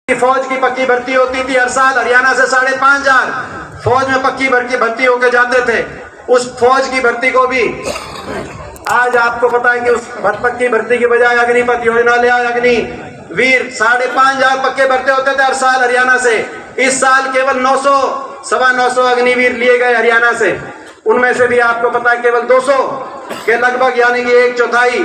फौज की पक्की भर्ती होती थी हर साल, हरियाणा से 5,500 फौज में पक्की भर्ती होकर जाते थे। उस फौज की भर्ती को भी आज आपको पता है कि उस पक्की भर्ती की बजाय अग्निपथ योजना ले आए। अग्निवीर 5,500 पक्के भर्ती होते थे हर साल हरियाणा से। इस साल केवल 900 सवा 900 अग्निवीर लिए गए हरियाणा से। उनमें से भी आपको पता है केवल 200 के लगभग यानी कि 1/4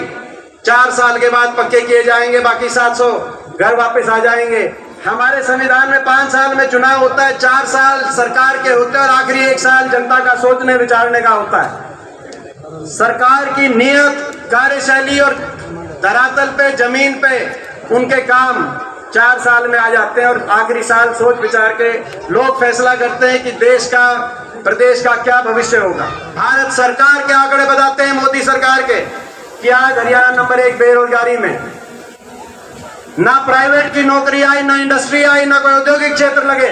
4 साल के बाद पक्के किए जाएंगे, बाकी 700 घर वापस आ जाएंगे। हमारे संविधान में 5 साल में चुनाव होता है, 4 साल सरकार के होते हैं और आखिरी 1 साल जनता का सोचने विचारने का होता है। सरकार की नियत, कार्यशैली और धरातल पे, जमीन पे उनके काम 4 साल में आ जाते हैं और आखिरी साल सोच विचार के लोग फैसला करते हैं कि देश का, प्रदेश का क्या भविष्य होगा। भारत सरकार के आंकड़े बताते हैं, मोदी सरकार के, कि आज हरियाणा नंबर 1 बेरोजगारी में। ना प्राइवेट की नौकरी आई, ना इंडस्ट्री आई, ना कोई औद्योगिक क्षेत्र लगे,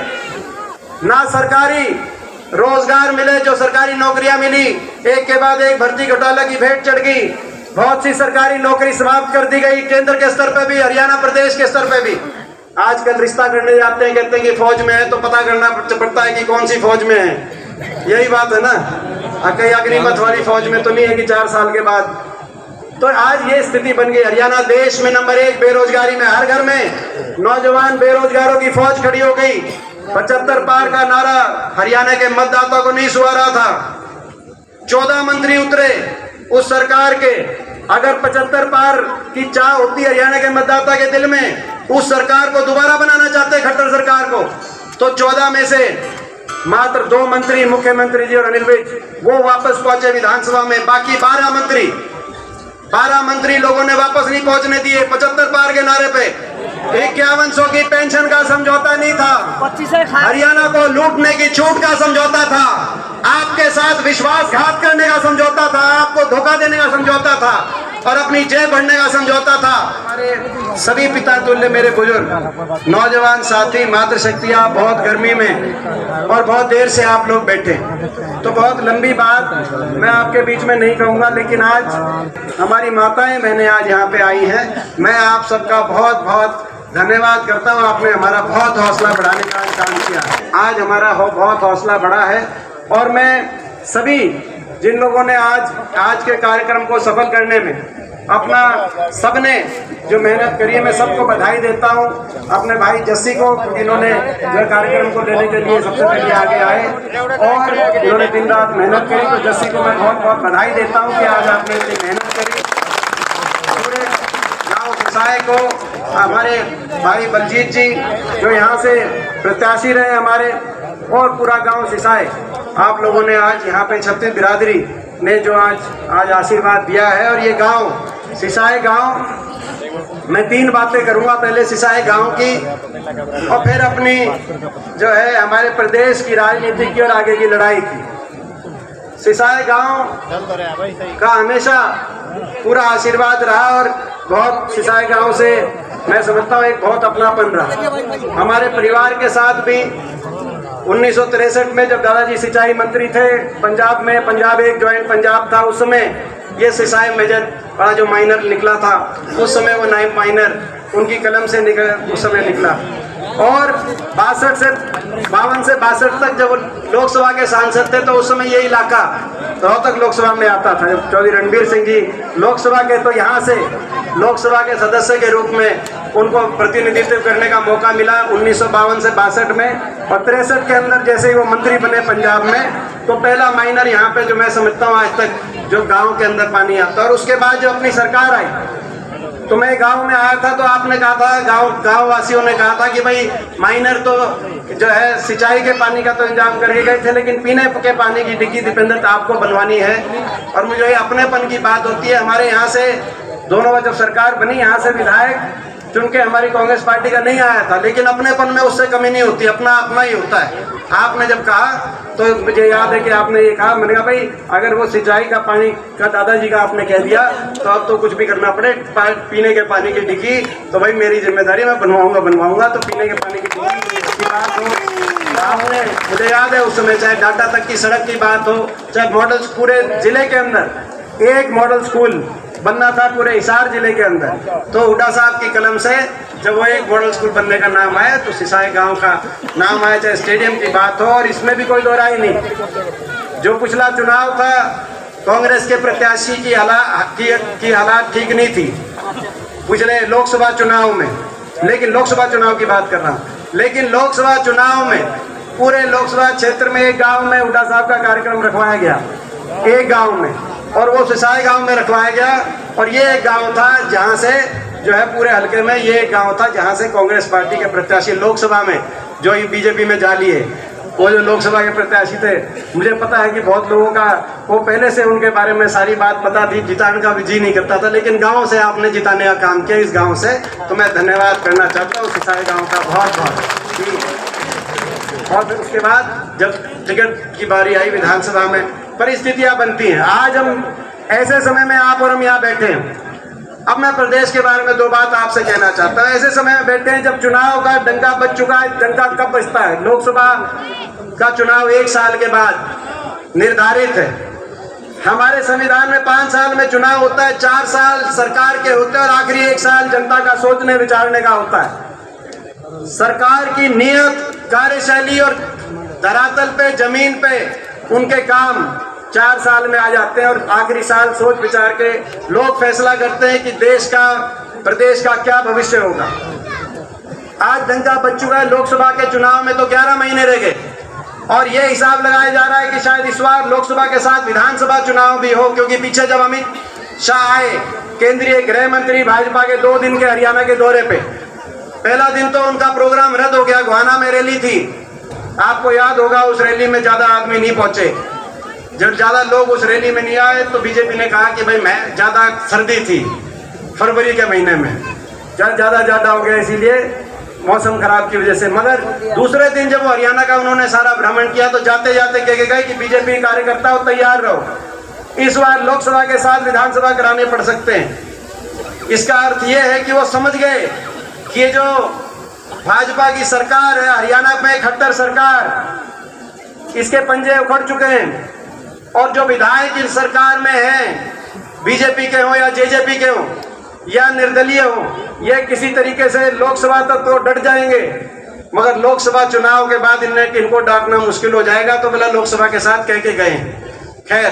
ना सरकारी रोजगार मिले। जो सरकारी नौकरियां मिली, एक के बाद एक भर्ती घोटाला की भेंट चढ़ गई। बहुत सी सरकारी नौकरी समाप्त कर दी गई, केंद्र के स्तर पे भी, हरियाणा प्रदेश के स्तर पे भी। आजकल रिश्ता करने जाते हैं, कहते हैं कि फौज में है, तो पता करना पड़ता है कि कौन सी फौज में है। यही बात है ना, कहीं अग्निपथ वाली फौज में तो नहीं है कि 4 साल के बाद। तो आज ये स्थिति बन गई। हरियाणा देश में नंबर 1 बेरोजगारी में। हर घर में नौजवान बेरोजगारों की फौज खड़ी हो गई। 75 पार का नारा हरियाणा के मतदाताओं को नहीं सुहा रहा था। 14 मंत्री उतरे उस सरकार के। अगर 75 पार की चाह होती हरियाणा के मतदाता के दिल में, उस सरकार को दोबारा बनाना चाहते खट्टर सरकार को, तो 14 में से मात्र 2 मंत्री, मुख्यमंत्री जी और अनिल विज, वो वापस पहुंचे विधानसभा में। बाकी 12 मंत्री लोगों ने वापस नहीं पहुंचने दिए। 75 पार के नारे पे 5100 की पेंशन का समझौता नहीं था, हरियाणा को लूटने की छूट का समझौता था, आपके साथ विश्वासघात करने का समझौता था, आपको धोखा देने का समझौता था और अपनी जेब भरने का समझौता था। हमारे सभी पिता तुल्य मेरे बुजुर्ग, नौजवान साथी, मातृशक्तियां, बहुत गर्मी में और बहुत देर से आप लोग बैठे, तो बहुत लंबी बात मैं आपके बीच में नहीं कहूंगा, लेकिन आज हमारी माताएं बहनें आज यहाँ पे आई हैं। मैं आप सबका बहुत बहुत धन्यवाद करता हूँ। आपने हमारा बहुत हौसला बढ़ाने का काम किया। आज हमारा बहुत हौसला बढ़ा है और मैं सभी जिन लोगों ने आज के कार्यक्रम को सफल करने में अपना, सबने जो मेहनत करी है, मैं सबको बधाई देता हूं। अपने भाई जस्सी को, इन्होंने जो कार्यक्रम को लेने के लिए सबसे पहले आगे आए और इन्होंने दिन रात मेहनत करी, तो जस्सी को मैं बहुत बहुत बधाई देता हूं कि आज आपने इतनी मेहनत करी। पूरे गाँव सिसाई को, हमारे भाई बलजीत जी जो यहाँ से प्रत्याशी रहे हमारे, और पूरा गाँव सिसाई, आप लोगों ने आज यहाँ पे छत्तीस बिरादरी ने जो आज आशीर्वाद दिया है। और ये गांव, सिसाई गांव, मैं 3 बातें करूंगा। पहले सिसाई गांव की और फिर अपनी जो है हमारे प्रदेश की राजनीति की और आगे की लड़ाई की। सिसाई गांव का हमेशा पूरा आशीर्वाद रहा और बहुत सिसाई गांव से मैं समझता हूँ एक बहुत अपनापन रहा। हमारे परिवार के साथ भी 1963 में जब दादाजी सिंचाई मंत्री थे पंजाब में, पंजाब एक जॉइंट पंजाब था, उस समय ये सिंचाई मेजर का जो माइनर निकला था, उस समय वो नाइम माइनर उनकी कलम से उस समय निकला। और 52 से 62 तक जब लोकसभा के सांसद थे, तो उस समय ये इलाका रोहतक लोकसभा में आता था। जब चौधरी रणबीर सिंह जी लोकसभा के, तो यहाँ से लोकसभा के सदस्य के रूप में उनको प्रतिनिधित्व करने का मौका मिला 1952 से 62 में। और 63 के अंदर जैसे ही वो मंत्री बने पंजाब में, तो पहला माइनर यहाँ पे जो मैं समझता हूँ आज तक जो गाँव के अंदर पानी आता। और उसके बाद जो अपनी सरकार आई, तो मैं गांव में आया था, तो आपने कहा था, गांव वासियों ने कहा था कि भाई माइनर तो जो है सिंचाई के पानी का तो इंतजाम करके गए थे, लेकिन पीने के पानी की डिग्गी डिपेंडेंट आपको बनवानी है। और मुझे अपनेपन की बात होती है। हमारे यहाँ से दोनों जब सरकार बनी, यहाँ से विधायक चुन के हमारी कांग्रेस पार्टी का नहीं आया था, लेकिन अपनेपन में उससे कमी नहीं होती, अपना अपना ही होता है। आपने जब कहा तो मुझे याद है कि आपने ये कहा, मैंने कहा भाई अगर वो सिंचाई का पानी का दादाजी का आपने कह दिया, तो अब तो कुछ भी करना पड़े, पीने के पानी की डिग्गी तो भाई मेरी जिम्मेदारी, मैं बनवाऊंगा। तो पीने के पानी की डिग्गी की बात हो, आपने, मुझे याद है उस समय चाहे डाटा तक की सड़क की बात हो, चाहे मॉडल, पूरे जिले के अंदर एक मॉडल स्कूल बनना था पूरे हिसार जिले के अंदर, तो हुड्डा साहब की कलम से जब वो एक मॉडल स्कूल बनने का नाम आया तो सिसाई गांव का नाम आया, चाहे स्टेडियम की बात हो, और इसमें भी कोई दो राय नहीं। जो पिछला चुनाव था कांग्रेस के प्रत्याशी की हालात ठीक नहीं थी पिछले लोकसभा चुनाव में, लेकिन लोकसभा चुनाव की बात कर रहा हूँ। लेकिन लोकसभा चुनाव में पूरे लोकसभा क्षेत्र में एक गांव में हुड्डा साहब का कार्यक्रम रखवाया गया, एक गांव में, और वो सिसाई गांव में रखवाया गया। और ये एक गांव था जहां से जो है पूरे हलके में ये एक गांव था जहां से कांग्रेस पार्टी के प्रत्याशी लोकसभा में जो बीजेपी में जा लिए, वो जो लोकसभा के प्रत्याशी थे, मुझे पता है कि बहुत लोगों का वो पहले से उनके बारे में सारी बात पता थी, जिताने का भी जी नहीं करता था, लेकिन गांव से आपने जिताने का काम किया इस गांव से, तो मैं धन्यवाद करना चाहता हूँ सिसाई गांव का बहुत बहुत। और फिर उसके बाद जब टिकट की बारी आई विधानसभा में, परिस्थितियां बनती हैं। आज हम ऐसे समय में आप और हम यहाँ बैठे हैं। अब मैं प्रदेश के बारे में दो बात आपसे कहना चाहता हूँ। ऐसे समय में बैठे हैं जब चुनाव का डंका बज चुका है। डंका कब बजता है? लोकसभा का चुनाव 1 साल के बाद निर्धारित है। हमारे संविधान में 5 साल में चुनाव होता है, 4 साल सरकार के होते हैं और आखिरी 1 साल जनता का सोचने विचारने का होता है। सरकार की नियत, कार्यशैली और धरातल पे, जमीन पे उनके काम 4 साल में आ जाते हैं और आखिरी साल सोच विचार के लोग फैसला करते हैं कि देश का, प्रदेश का क्या भविष्य होगा। आज डंका बज चुका है। लोकसभा के चुनाव में तो 11 महीने रह गए और ये हिसाब लगाया जा रहा है कि शायद इस बार लोकसभा के साथ विधानसभा चुनाव भी हो, क्योंकि पीछे जब अमित शाह आए, केंद्रीय गृह मंत्री, भाजपा के 2 दिन के हरियाणा के दौरे पे, पहला दिन तो उनका प्रोग्राम रद्द हो गया। गोहाना में रैली थी, आपको याद होगा, उस रैली में ज्यादा आदमी नहीं पहुंचे। जब ज्यादा लोग उस रैली में नहीं आए तो बीजेपी ने कहा कि भाई मैं ज्यादा सर्दी थी फरवरी के महीने में, ज्यादा हो गया इसीलिए मौसम खराब की वजह से। मगर दूसरे दिन जब वो हरियाणा का उन्होंने सारा भ्रमण किया तो जाते जाते कह गए कि बीजेपी कार्यकर्ता हो तैयार रहो, इस बार लोकसभा के साथ विधानसभा कराने पड़ सकते हैं। इसका अर्थ ये है कि वो समझ गए कि ये जो भाजपा की सरकार है, हरियाणा में खट्टर सरकार, इसके पंजे उखड़ चुके हैं और जो विधायक इस सरकार में हैं, बीजेपी के हो या जेजेपी के हो या निर्दलीय हो, ये किसी तरीके से लोकसभा तक तो डट जाएंगे, मगर लोकसभा चुनाव के बाद इनको डांटना मुश्किल हो जाएगा। तो बोला लोकसभा के साथ कह के गए। खैर,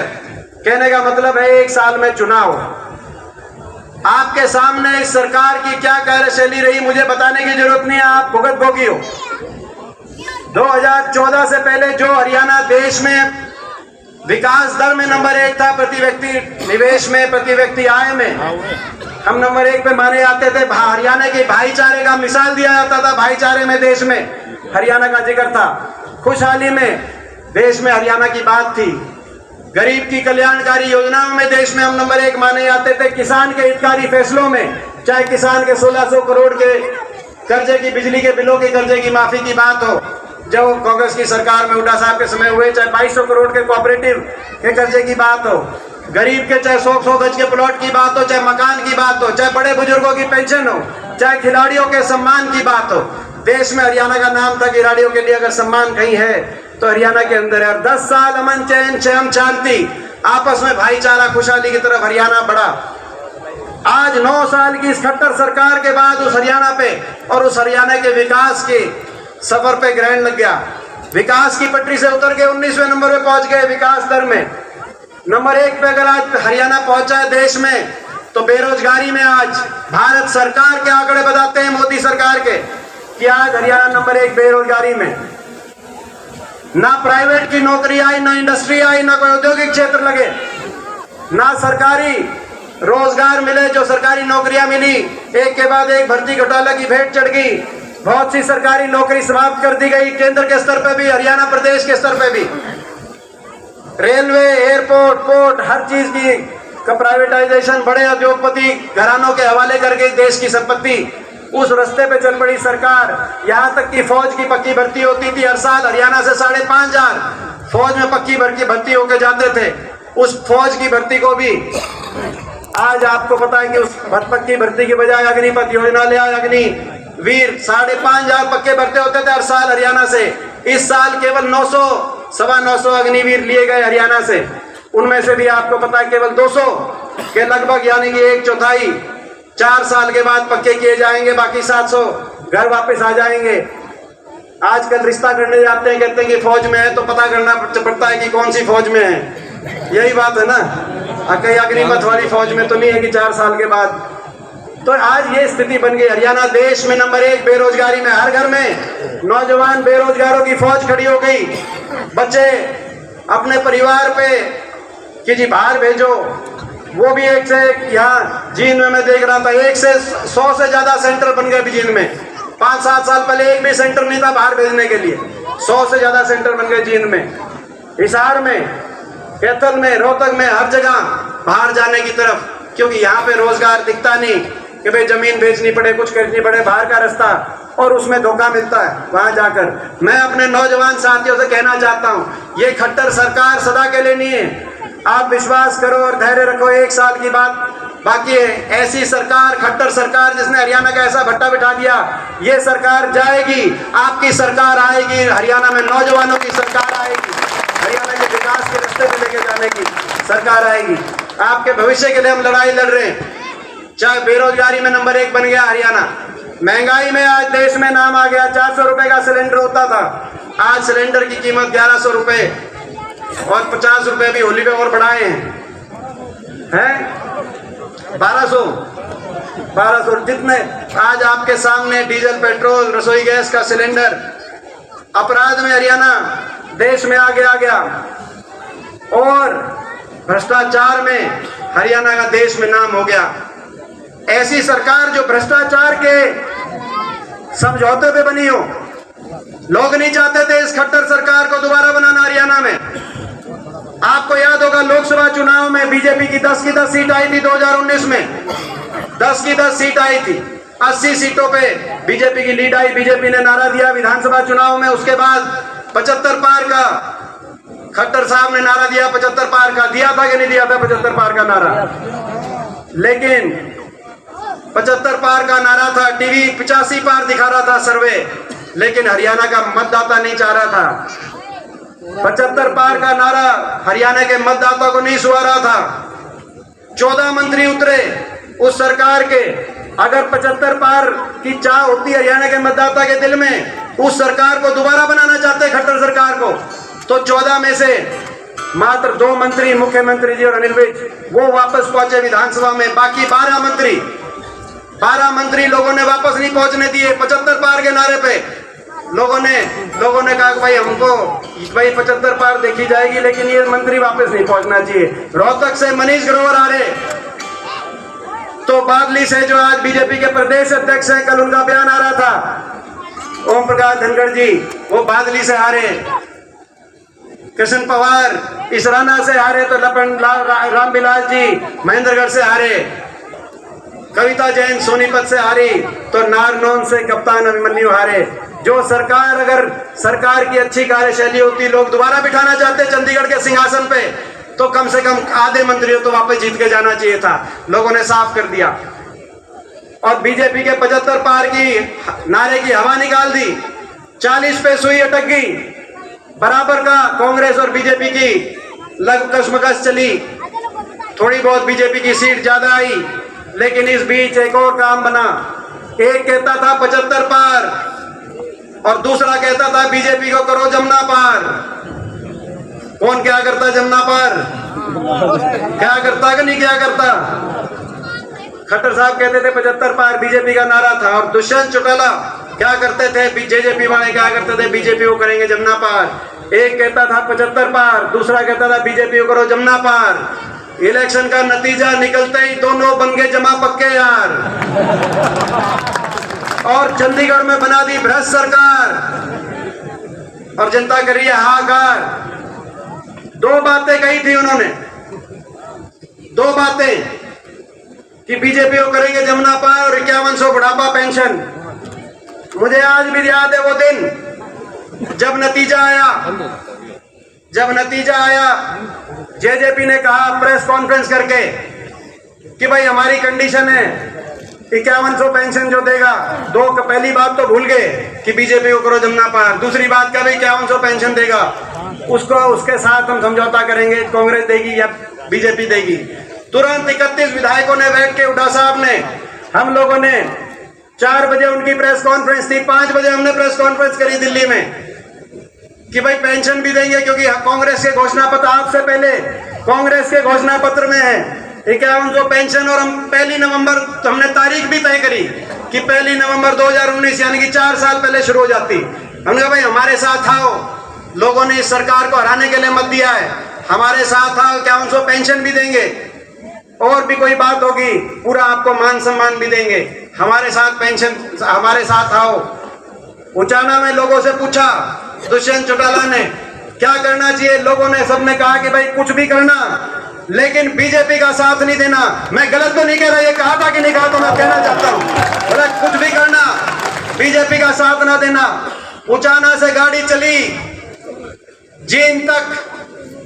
कहने का मतलब है 1 साल में चुनाव। आपके सामने इस सरकार की क्या कार्यशैली रही मुझे बताने की जरूरत नहीं है, आप भुगत भोगी हो। 2014 से पहले जो हरियाणा देश में विकास दर में नंबर 1 था, प्रति व्यक्ति निवेश में, प्रति व्यक्ति आय में हम नंबर 1 पे माने जाते थे। हरियाणा के भाईचारे का मिसाल दिया जाता था, भाईचारे में देश में हरियाणा का जिक्र था। खुशहाली में देश में हरियाणा की बात थी। गरीब की कल्याणकारी योजनाओं में देश में हम नंबर 1 माने जाते थे। किसान के हितकारी फैसलों में, चाहे किसान के 1600 करोड़ के कर्जे की, बिजली के बिलों के कर्जे की माफी की बात हो जो कांग्रेस की सरकार में हुड्डा साहब के समय हुए, चाहे 2200 करोड़ के कोऑपरेटिव के कर्जे की बात हो, गरीब के चाहे 100 गज के प्लॉट की बात हो, चाहे मकान की बात हो, चाहे बड़े बुजुर्गों की पेंशन हो, चाहे खिलाड़ियों के सम्मान की बात हो। देश में हरियाणा का नाम था कि खिलाड़ियों के लिए अगर सम्मान कहीं है तो हरियाणा के अंदर है। और 10 साल अमन, चैन, क्षम, शांति, आपस में भाईचारा, खुशहाली की तरफ हरियाणा बढ़ा। आज 9 साल की इस खट्टर सरकार के बाद उस हरियाणा पे और उस हरियाणा के विकास के सफर पे ग्रहण लग गया। विकास की पटरी से उतर के 19वें नंबर पे पहुंच गए विकास दर में। नंबर 1 पे अगर आज हरियाणा पहुंचा है देश में, तो बेरोजगारी में आज भारत सरकार के आंकड़े बताते हैं, मोदी सरकार के, कि आज हरियाणा नंबर 1 बेरोजगारी में। ना प्राइवेट की नौकरी आई, ना इंडस्ट्री आई, ना कोई औद्योगिक क्षेत्र लगे, ना सरकारी रोजगार मिले। जो सरकारी नौकरियां मिली, एक के बाद एक भर्ती घोटाला की भेंट चढ़ गई। बहुत सी सरकारी नौकरी समाप्त कर दी गई, केंद्र के स्तर पे भी, हरियाणा प्रदेश के स्तर पे भी। रेलवे, एयरपोर्ट, पोर्ट, हर चीज की का प्राइवेटाइजेशन, बड़े उद्योगपति घरानों के हवाले करके देश की संपत्ति, उस रास्ते पे चल पड़ी सरकार। यहाँ तक कि फौज की पक्की भर्ती होती थी हर साल, हरियाणा से 5,500 फौज में पक्की भर्ती होकर जाते थे। उस फौज की भर्ती को भी आज आपको पता है कि उस पक्की भर्ती की बजाय अग्निपथ योजना ले आए, अग्निवीर 5,500 पक्के भर्ती होते थे हर साल हरियाणा से। इस साल केवल 900, 925 अग्निवीर लिए गए हरियाणा से। उनमें से भी आपको पता है केवल 200 के लगभग, यानी कि 1/4 4 साल के बाद पक्के किए जाएंगे, बाकी 700 घर वापस आ जाएंगे। आजकल रिश्ता करने जाते हैं, कहते हैं कि फौज में है, तो पता करना पड़ता है कि कौन सी फौज में है। यही बात है ना, कहीं अग्निपथ वाली फौज में तो नहीं है कि 4 साल के बाद। तो आज ये स्थिति बन गई। हरियाणा देश में नंबर 1 बेरोजगारी में, हर घर में नौजवान बेरोजगारों की फौज खड़ी हो गई। बच्चे अपने परिवार पे कि जी बाहर भेजो, वो भी एक से एक। यहाँ जींद में मैं देख रहा था 1 से 100 से ज्यादा सेंटर बन गए जींद में। 5-7 साल पहले एक भी सेंटर नहीं था बाहर भेजने के लिए, 100 से ज्यादा सेंटर बन गए जींद में, हिसार में, कैथल में, रोहतक में, हर जगह बाहर जाने की तरफ। क्योंकि यहाँ पे रोजगार दिखता नहीं कि भाई जमीन बेचनी पड़े, कुछ करनी पड़े, बाहर का रास्ता, और उसमें धोखा मिलता है वहां जाकर। मैं अपने नौजवान साथियों से कहना चाहता हूँ, ये खट्टर सरकार सदा के लिए नहीं है। आप विश्वास करो और धैर्य रखो, 1 साल की बात बाकी है। ऐसी सरकार, खट्टर सरकार जिसने हरियाणा का ऐसा भट्टा बिठा दिया, ये सरकार जाएगी, आपकी सरकार आएगी, हरियाणा में नौजवानों की सरकार आएगी, हरियाणा के विकास के रास्ते में लेके जाने की सरकार आएगी। आपके भविष्य के लिए हम लड़ाई लड़ रहे हैं। चाहे बेरोजगारी में नंबर 1 बन गया हरियाणा, महंगाई में आज देश में नाम आ गया। 400 रुपए का सिलेंडर होता था, आज सिलेंडर की कीमत 1100 रुपए, और 50 रुपए भी होली पे और बढ़ाए हैं 1200 जितने आज आपके सामने डीजल, पेट्रोल, रसोई गैस का सिलेंडर। अपराध में हरियाणा देश में आगे आ गया, और भ्रष्टाचार में हरियाणा का देश में नाम हो गया। ऐसी सरकार जो भ्रष्टाचार के समझौते पे बनी हो। लोग नहीं चाहते थे इस खट्टर सरकार को दोबारा बनाना हरियाणा में। आपको याद होगा लोकसभा चुनाव में बीजेपी की 10 की 10 सीट आई थी 2019 में, 10 की 10 सीट आई थी। 80 सीटों पे बीजेपी की लीड आई। बीजेपी ने नारा दिया विधानसभा चुनाव में, उसके बाद 75 पार का खट्टर साहब ने नारा दिया। 75 पार का दिया था कि नहीं दिया था 75 पार का नारा? लेकिन 75 पार का नारा था, टीवी 85 पार दिखा रहा था सर्वे, लेकिन हरियाणा का मतदाता नहीं चाह रहा था। 75 पार का नारा हरियाणा के मतदाता को नहीं सुहा रहा था। 14 मंत्री उतरे उस सरकार के। अगर 75 पार की चाह होती हरियाणा के मतदाता के दिल में, उस सरकार को दोबारा बनाना चाहते खट्टर सरकार को, तो 14 में से मात्र 2 मंत्री, मुख्यमंत्री जी और अनिल विज, वो वापस पहुंचे विधानसभा में। बाकी 12 मंत्री लोगों ने वापस नहीं पहुंचने दिए। 75 पार के नारे पे लोगों ने कहा कि भाई हमको भाई 75 पार देखी जाएगी, लेकिन ये मंत्री वापस नहीं पहुंचना चाहिए। रोहतक से मनीष ग्रोवर आ रहे, तो बादली से जो आज बीजेपी के प्रदेश अध्यक्ष हैं, कल उनका बयान आ रहा था, ओम प्रकाश धनखड़ जी, वो बादली से आ रहे। कृष्ण पवार इसराना से हारे, तो रामविलास जी महेंद्रगढ़ से हारे। कविता जैन सोनीपत से हारी, तो नारनौल से कप्तान अभिमन्यु हारे। जो सरकार, अगर सरकार की अच्छी कार्यशैली होती, लोग दोबारा बिठाना चाहते चंडीगढ़ के सिंहासन पे, तो कम से कम आधे मंत्रियों तो वापस जीत के जाना चाहिए था। लोगों ने साफ कर दिया। और बीजेपी के 75 पार की नारे की हवा निकाल दी। 40 पे सुई अटक गई, बराबर का कांग्रेस और बीजेपी की लग कशमकश चली। थोड़ी बहुत बीजेपी की सीट ज्यादा आई, लेकिन इस बीच एक और काम बना। एक कहता था 75 पार, और दूसरा कहता था बीजेपी को करो जमुना पार। कौन क्या करता जमुना पार? क्या करता कि नहीं क्या करता? खट्टर साहब कहते थे 75 पार बीजेपी का नारा था, और दुष्यंत चौटाला क्या करते थे, जेजेपी वाले क्या करते थे, बीजेपी को करेंगे जमुना पार। एक कहता था 75 पार, दूसरा कहता था बीजेपी को करो जमुना पार। इलेक्शन का नतीजा निकलते ही दोनों बन गए जमा पक्के यार, और चंडीगढ़ में बना दी भ्रष्ट सरकार, और जनता कर रही है हाहाकार। 2 बातें कही थी उन्होंने, 2 बातें, कि बीजेपी को करेंगे जमुना पार और 5100 बुढ़ापा पेंशन। मुझे आज भी याद है वो दिन जब नतीजा आया, जेजेपी ने कहा प्रेस कॉन्फ्रेंस करके कि भाई हमारी कंडीशन है 5100 पेंशन जो देगा। पहली बात तो भूल गए कि बीजेपी को करो जमुना पार। दूसरी बात क्या, भाई 5100 पेंशन देगा, उसके साथ हम समझौता करेंगे, कांग्रेस देगी या बीजेपी देगी। तुरंत 31 विधायकों ने बैठ के, उड़ा साहब ने हम लोगों ने 4 बजे उनकी प्रेस कॉन्फ्रेंस थी, 5 बजे हमने प्रेस कॉन्फ्रेंस करी दिल्ली में कि भाई पेंशन भी देंगे, क्योंकि कांग्रेस के घोषणा पत्र, आपसे पहले कांग्रेस के घोषणा पत्र में है 5100 पेंशन। और हम 1 नवंबर तो हमने तारीख भी तय करी कि 1 नवंबर 2019 यानी कि 4 साल पहले शुरू हो जाती। हमने कहा भाई हमारे साथ आओ, लोगों ने इस सरकार को हराने के लिए मत दिया है, हमारे साथ आओ, 5100 पेंशन भी देंगे, और भी कोई बात होगी पूरा आपको मान सम्मान भी देंगे, हमारे साथ पेंशन, हमारे साथ आओ। उचाना में लोगों से पूछा, दुष्यंत चौटाला ने क्या करना चाहिए, लोगों ने सबने कहा कि भाई कुछ भी करना, लेकिन बीजेपी का साथ नहीं देना। मैं गलत तो नहीं कह रहा, ये कहा था कि नहीं कहा, तो मैं कहना चाहता हूं, बोला कुछ भी करना, बीजेपी का साथ ना देना। उचाना से गाड़ी चली जींद तक,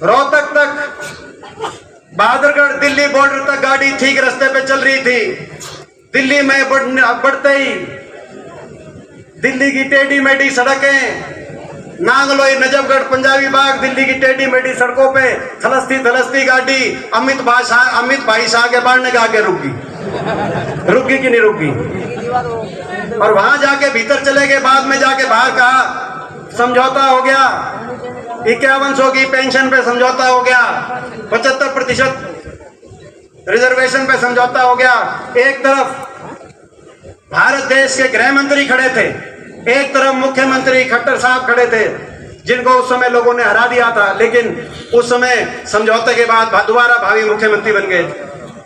रोहतक तक, बहादुरगढ़ दिल्ली बॉर्डर तक गाड़ी ठीक रास्ते पे चल रही थी। दिल्ली में बढ़ते ही दिल्ली की टेढ़ी मेढ़ी सड़कें, नांगलोई, नजफगढ़, पंजाबी बाग, दिल्ली की टेढ़ी मेढ़ी सड़कों पे थलसती गाड़ी अमित भाई शाह के बढ़ने के आगे रुकी कि नहीं रुकी, और वहां जाके भीतर चले गए। बाद में जाके बाहर कहा समझौता हो गया, 5100 की पेंशन पे समझौता हो गया, 75% रिजर्वेशन पे समझौता हो गया। एक तरफ भारत देश के गृह मंत्री खड़े थे, एक तरफ मुख्यमंत्री खट्टर साहब खड़े थे, जिनको उस समय लोगों ने हरा दिया था, लेकिन उस समय समझौते के बाद दोबारा भावी मुख्यमंत्री बन गए।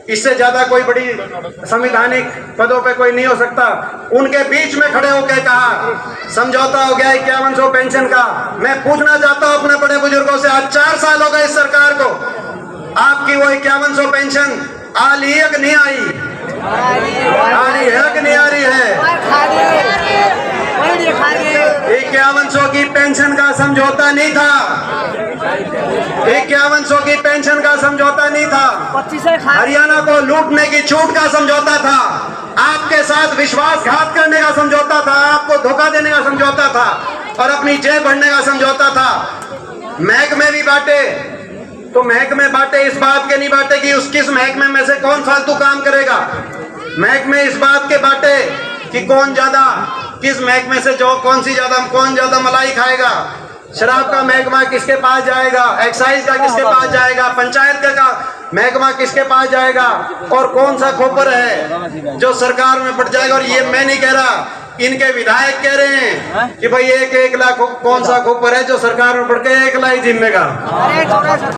इससे ज्यादा कोई बड़ी संवैधानिक पदों पे कोई नहीं हो सकता। उनके बीच में खड़े होकर कहा समझौता हो गया 5100 पेंशन का। मैं पूछना चाहता हूं अपने बड़े बुजुर्गों से, आज 4 साल हो गए इस सरकार को, आपकी वो 5100 पेंशन आ ली है कि नहीं आई? आ रही है कि नहीं आ रही है? 5100 की पेंशन का समझौता नहीं था, 5100 की पेंशन का समझौता नहीं था, हरियाणा को लूटने की छूट का समझौता था, आपके साथ विश्वासघात करने का समझौता था, आपको धोखा देने का समझौता था, और अपनी जेब भरने का समझौता था। महकमे भी बांटे, तो महकमे बांटे, इस बात के नहीं बांटे कि किस महकमे में से कौन फालतू काम करेगा। महकमे इस बात के बांटे कि कौन ज्यादा, किस महकमे से कौन ज्यादा मलाई खाएगा, शराब का महकमा किसके पास जाएगा, एक्साइज का किसके पास जाएगा, पंचायत का महकमा किसके पास जाएगा, और कौन सा खोपर है जो सरकार में बढ़ जाएगा। और ये मैं नहीं कह रहा, इनके विधायक कह रहे हैं कि भाई 1 लाख कौन सा खोपर है जो सरकार में बढ़ के 1 लाख जिम्मेगा।